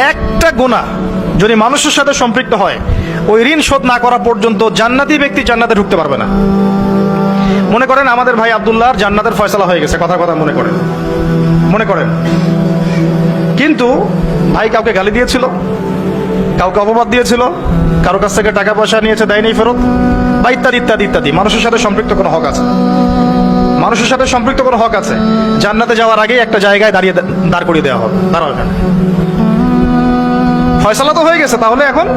একটা গুনাহ যদি মানুষের সাথে সম্পৃক্ত হয়, ওই ঋণ শোধ না করা পর্যন্ত জান্নাতি ব্যক্তি জান্নাতে ঢুকতে পারবে না। মনে করেন আমাদের ভাই আব্দুল্লাহর জান্নাতের ফয়সালা হয়ে গেছে, কথা মনে করেন, কিন্তু ভাই কাউকে গালি দিয়েছিল, কাউকে অপবাদ দিয়েছিল, কারো কাছ থেকে টাকা পয়সা নিয়েছে, দেয়নি ফেরত, বা ইত্যাদি ইত্যাদি ইত্যাদি। মানুষের সাথে সম্পৃক্ত কোনো হক আছে, জান্নাতে যাওয়ার আগেই একটা জায়গায় দাঁড় করিয়ে দেওয়া হবে, দাঁড়াও এখানে, ফয়সালা তো হয়ে গেছে, তাহলে এখন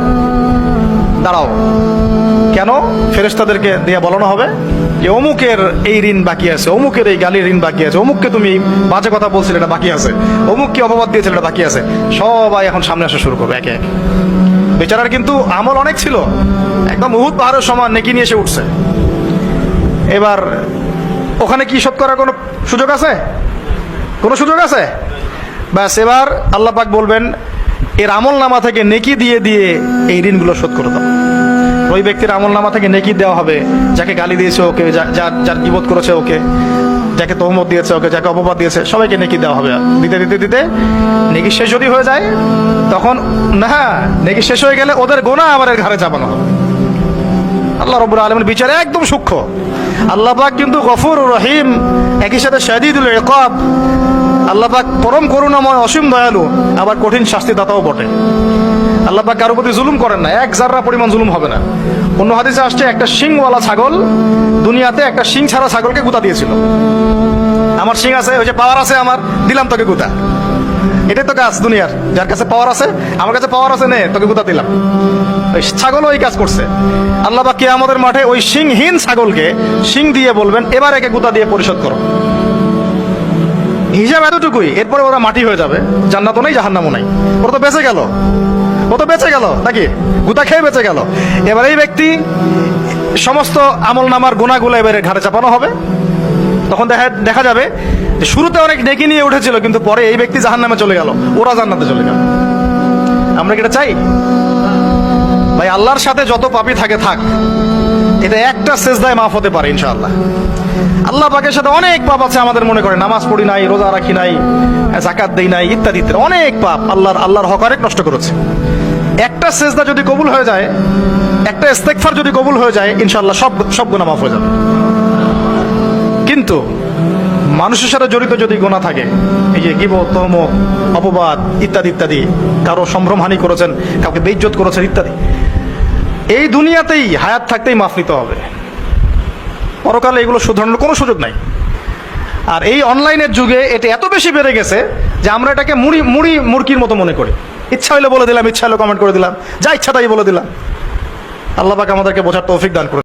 দাঁড়াও। কেন? ফেরেশতাদেরকে দিয়ে বলানো হবে যে অমুকের এই ঋণ বাকি আছে, অমুকের এই গালির ঋণ বাকি আছে, অমুককে তুমি বাজে কথা বলছিলে এটা বাকি আছে, অমুককে অপবাদ দিয়েছিল এটা বাকি আছে। সবাই এখন সামনে আসা শুরু করবে একে একে। বেচারার কিন্তু আমল অনেক ছিল, একদম উহুদ পাহাড়ের সমান নেকি নিয়ে এসে উঠছে। এবার ওখানে কি শোধ করার কোনো সুযোগ আছে? ব্যাস, এবার আল্লাহ পাক বলবেন এর আমল নামা থেকে নেকি দিয়ে দিয়ে এই ঋণগুলো শোধ করে দাও। ওই ব্যক্তির আমল নামা থেকে নেকি দেওয়া হবে, যাকে গালি দিয়েছে ওকে, যার গীবত করেছে ওকে, যাকে তহমত দিয়েছে ওকে, যাকে অপবাদ দিয়েছে সবাইকে নেকি দেওয়া হবে। দিতে দিতে দিতে নেকি শেষ যদি হয়ে যায়, তখন না, নেকি শেষ হয়ে গেলে ওদের গোনা আবার এর ঘাড়ে চাপানো হবে। আল্লাহ রাব্বুল আলামিনের বিচারে একদম সূক্ষ্ম। আল্লাহ পাক কিন্তু গফুর রহিম, একই সাথে শাদীদুল ইকাব। আল্লাহ পাক পরম করুণাময়, অসীম দয়ালু, আবার কঠিন শাস্তিদাতাও বটে। আল্লাহ পাক কারো প্রতি জুলুম করেন না, এক জাররা পরিমাণ জুলুম হবে না। অন্য হাদিসে আসছে একটা শিংওয়ালা ছাগল দুনিয়াতে একটা শিং ছাড়া ছাগলকে গুতা দিয়েছিল। আমার শিং আছে, ওই যে পাওয়ার আছে আমার, দিলাম তোকে গুতা। এটাই তো কাজ দুনিয়ার, যার কাছে পাওয়ার আছে, আমার কাছে পাওয়ার আছে, নে তোকে গুতা দিলাম। ওই ছাগলও ওই কাজ করছে। আল্লাহ পাক কিয়ামতের মাঠে ওই শিংহীন ছাগলকে শিং দিয়ে বলবেন এবার একে গুতা দিয়ে পরিশোধ করো। হিসাব এতটুকুই, এরপরে ওরা মাটি হয়ে যাবে, জান্নাতও নেই জাহান্নামও নাই। ওরা তো বেঁচে গেল নাকি, গুতা খেয়ে বেঁচে গেল। এবার এই ব্যক্তি সমস্ত আমল নামার গুনাহগুলো এবারে ঘাড়ে চাপানো হবে। তখন দেখা যাবে যে শুরুতে অনেক নেকি নিয়ে উঠেছিল, কিন্তু পরে এই ব্যক্তি জাহান্নামে চলে গেল, ওরা জান্নাতে চলে গেল। আমরা কি এটা চাই? ভাই আল্লাহর সাথে যত পাপী থাকে থাক, এটা একটা সেজদায় মাফ হতে পারে ইনশাআল্লাহ। আল্লাহ পাকের সাথে অনেক পাপ আছে আমাদের, মনে করে নামাজ পড়ি নাই, রোজা রাখি নাই, যাকাত দেই নাই, ইত্যাদি ইত্যাদি অনেক পাপ, আল্লাহর হক অনেক নষ্ট করেছে। একটা সেজদা যদি কবুল হয়ে যায়, একটা ইস্তেগফার যদি কবুল হয়ে যায়, ইনশাআল্লাহ সব গুনাহ মাফ হয়ে যাবে। কিন্তু মানুষের সাথে জড়িত যদি গুনাহ থাকে, এই যে গীবত, তহমত, অপবাদ ইত্যাদি ইত্যাদি, কারো সম্ভ্রমহানি করেছেন, কাউকে বেইজ্জত করেছেন ইত্যাদি, এই দুনিয়াতেই হায়াত থাকতেই মাফ নিতে হবে। পরকালে এগুলো শুধরানোর কোনো সুযোগ নাই। আর এই অনলাইনের যুগে এটা এত বেশি বেড়ে গেছে যে আমরা এটাকে মুরগির মতো মনে করি। ইচ্ছা হইলে বলে দিলাম, ইচ্ছা হলে কমেন্ট করে দিলাম, যা ইচ্ছা তাই বলে দিলাম। আল্লাহ পাক আমাদেরকে বোঝার তৌফিক দান করুন।